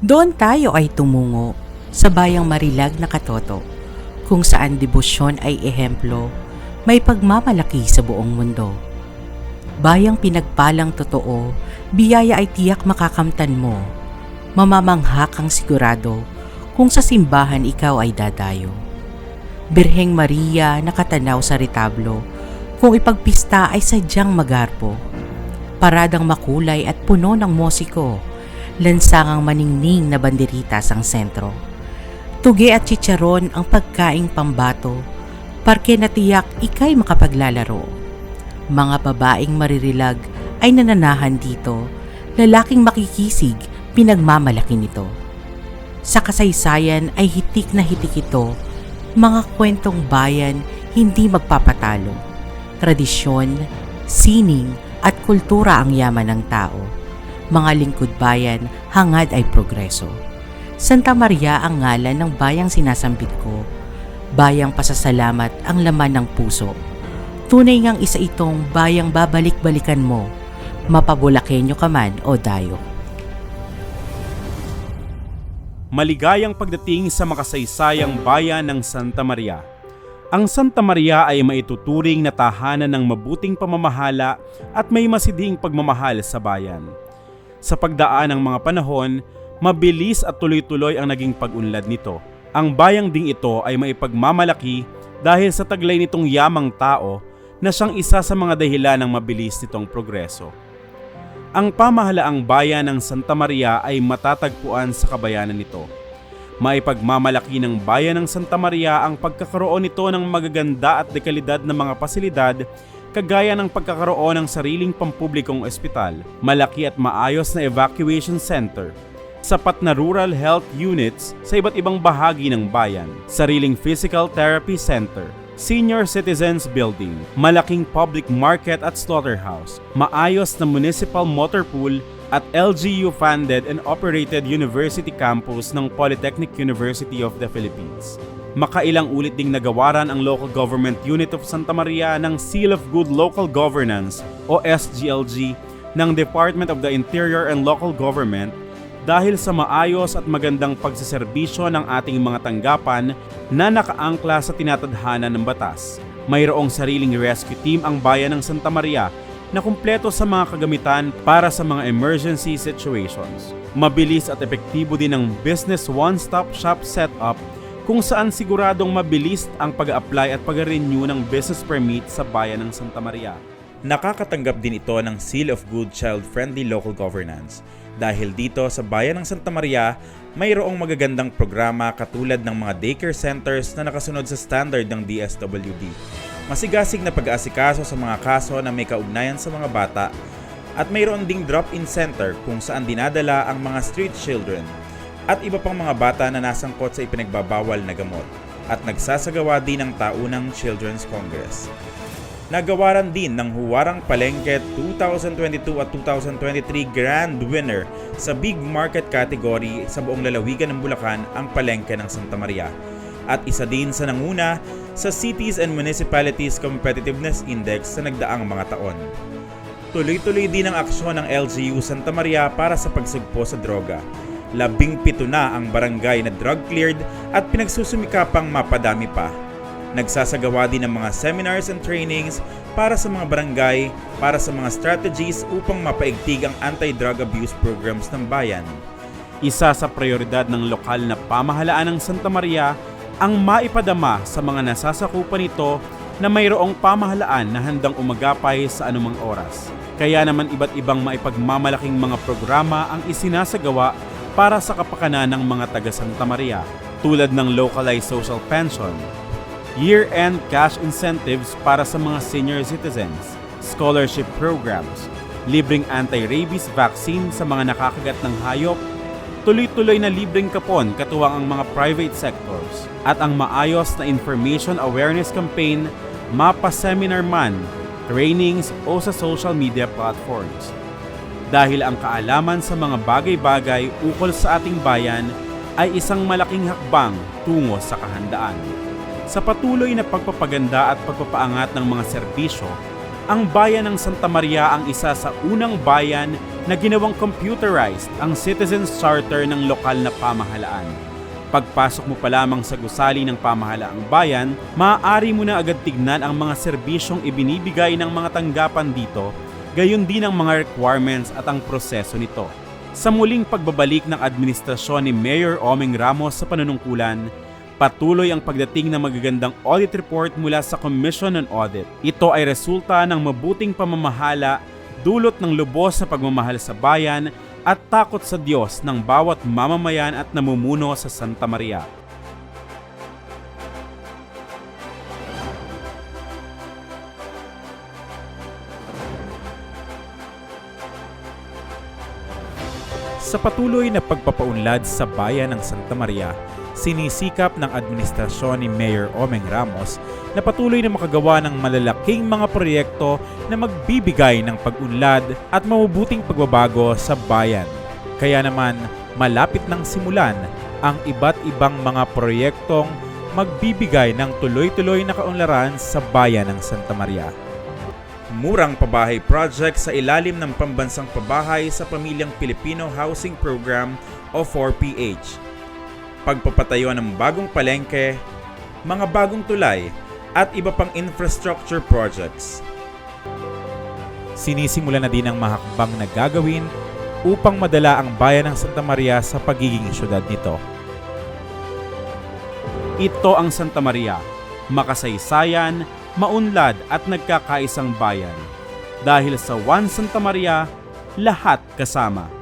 Doon tayo ay tumungo sa bayang Marilag na Katoto, kung saan debosyon ay ehemplo, may pagmamalaki sa buong mundo. Bayang pinagpalang totoo, biyaya ay tiyak makakamtan mo. Mamamangha kang sigurado kung sa simbahan ikaw ay dadayo. Birheng Maria nakatanaw sa retablo, kung ipagpista ay sadyang magarpo. Paradang makulay at puno ng musiko, lansangang maningning na banderitas ang sentro. Tuge at chicharon ang pagkaing pambato, parke na tiyak ikay makapaglalaro. Mga babaeng maririlag ay nananahan dito, lalaking makikisig, pinagmamalaki nito. Sa kasaysayan ay hitik na hitik ito, mga kwentong bayan hindi magpapatalo. Tradisyon, sining at kultura ang yaman ng tao. Mga lingkod bayan, hangad ay progreso. Santa Maria ang ngalan ng bayang sinasambit ko. Bayang pasasalamat ang laman ng puso. Tunay ngang isa itong bayang babalik-balikan mo, mapabulakenyo ka man o dayo. Maligayang pagdating sa makasaysayang bayan ng Santa Maria. Ang Santa Maria ay maituturing na tahanan ng mabuting pamamahala at may masidhing pagmamahal sa bayan. Sa pagdaan ng mga panahon, mabilis at tuloy-tuloy ang naging pag-unlad nito. Ang bayang ding ito ay maipagmamalaki dahil sa taglay nitong yamang tao na siyang isa sa mga dahilan ng mabilis nitong progreso. Ang pamahalaang bayan ng Santa Maria ay matatagpuan sa kabayanan nito. Maipagmamalaki ng bayan ng Santa Maria ang pagkakaroon nito ng magaganda at dekalidad na mga pasilidad, kagaya ng pagkakaroon ng sariling pampublikong ospital, malaki at maayos na evacuation center, sapat na rural health units sa iba't ibang bahagi ng bayan, sariling physical therapy center, senior citizens building, malaking public market at slaughterhouse, maayos na municipal motor pool at LGU-funded and operated university campus ng Polytechnic University of the Philippines. Makailang ulit ding nagawaran ang Local Government Unit of Santa Maria ng Seal of Good Local Governance o SGLG ng Department of the Interior and Local Government dahil sa maayos at magandang pagseserbisyo ng ating mga tanggapan na nakaangkla sa tinatadhana ng batas. Mayroong sariling rescue team ang bayan ng Santa Maria na kumpleto sa mga kagamitan para sa mga emergency situations. Mabilis at epektibo din ang business one-stop shop setup kung saan siguradong mabilis ang pag-apply at pag-renew ng business permit sa bayan ng Santa Maria. Nakakatanggap din ito ng Seal of Good Child-Friendly Local Governance. Dahil dito sa bayan ng Santa Maria, mayroong magagandang programa katulad ng mga daycare centers na nakasunod sa standard ng DSWD. Masigasig na pag-aasikaso sa mga kaso na may kaugnayan sa mga bata at mayroon ding drop-in center kung saan dinadala ang mga street children at iba pang mga bata na nasangkot sa ipinagbabawal na gamot at nagsasagawa din ng taunang Children's Congress. Nagawaran din ng Huwarang Palengke 2022 at 2023 Grand Winner sa Big Market category sa buong lalawigan ng Bulacan ang Palengke ng Santa Maria at isa din sa nanguna sa Cities and Municipalities Competitiveness Index sa nagdaang mga taon. Tuloy-tuloy din ang aksyon ng LGU Santa Maria para sa pagsugpo sa droga. 17 na ang barangay na drug-cleared at pinagsusumikapang mapadami pa. Nagsasagawa din ng mga seminars and trainings para sa mga barangay para sa mga strategies upang mapaigtig ang anti-drug abuse programs ng bayan. Isa sa prioridad ng lokal na pamahalaan ng Santa Maria ang maipadama sa mga nasasakupan nito na mayroong pamahalaan na handang umagapay sa anumang oras. Kaya naman iba't ibang maipagmamalaking mga programa ang isinasagawa para sa kapakanan ng mga taga Santa Maria, tulad ng localized social pension, year-end cash incentives para sa mga senior citizens, scholarship programs, libreng anti-rabies vaccine sa mga nakakagat ng hayop, tuloy-tuloy na libreng kapon katuwang ang mga private sectors, at ang maayos na information awareness campaign, mapa seminar man, trainings o sa social media platforms. Dahil ang kaalaman sa mga bagay-bagay ukol sa ating bayan ay isang malaking hakbang tungo sa kahandaan. Sa patuloy na pagpapaganda at pagpapaangat ng mga serbisyo, ang bayan ng Santa Maria ang isa sa unang bayan na ginawang computerized ang Citizens Charter ng lokal na pamahalaan. Pagpasok mo pa lamang sa gusali ng pamahalaang bayan, maaari mo na agad tignan ang mga serbisyong ibinibigay ng mga tanggapan dito, gayon din ang mga requirements at ang proseso nito. Sa muling pagbabalik ng administrasyon ni Mayor Omeng Ramos sa panunungkulan, patuloy ang pagdating ng magagandang audit report mula sa Commission on Audit. Ito ay resulta ng mabuting pamamahala, dulot ng lubos na pagmamahal sa bayan at takot sa Diyos ng bawat mamamayan at namumuno sa Santa Maria. Sa patuloy na pagpapaunlad sa bayan ng Santa Maria, sinisikap ng administrasyon ni Mayor Omeng Ramos na patuloy na makagawa ng malalaking mga proyekto na magbibigay ng pag-unlad at mabubuting pagbabago sa bayan. Kaya naman, malapit nang simulan ang iba't ibang mga proyektong magbibigay ng tuloy-tuloy na kaunlaran sa bayan ng Santa Maria. Murang pabahay project sa ilalim ng Pambansang Pabahay sa Pamilyang Pilipino Housing Program o 4PH. Pagpapatayo ng bagong palengke, mga bagong tulay, at iba pang infrastructure projects. Sinisimula na din ang mahakbang na gagawin upang madala ang bayan ng Santa Maria sa pagiging syudad nito. Ito ang Santa Maria, makasaysayan, maunlad at nagkakaisang bayan. Dahil sa One Santa Maria, lahat kasama.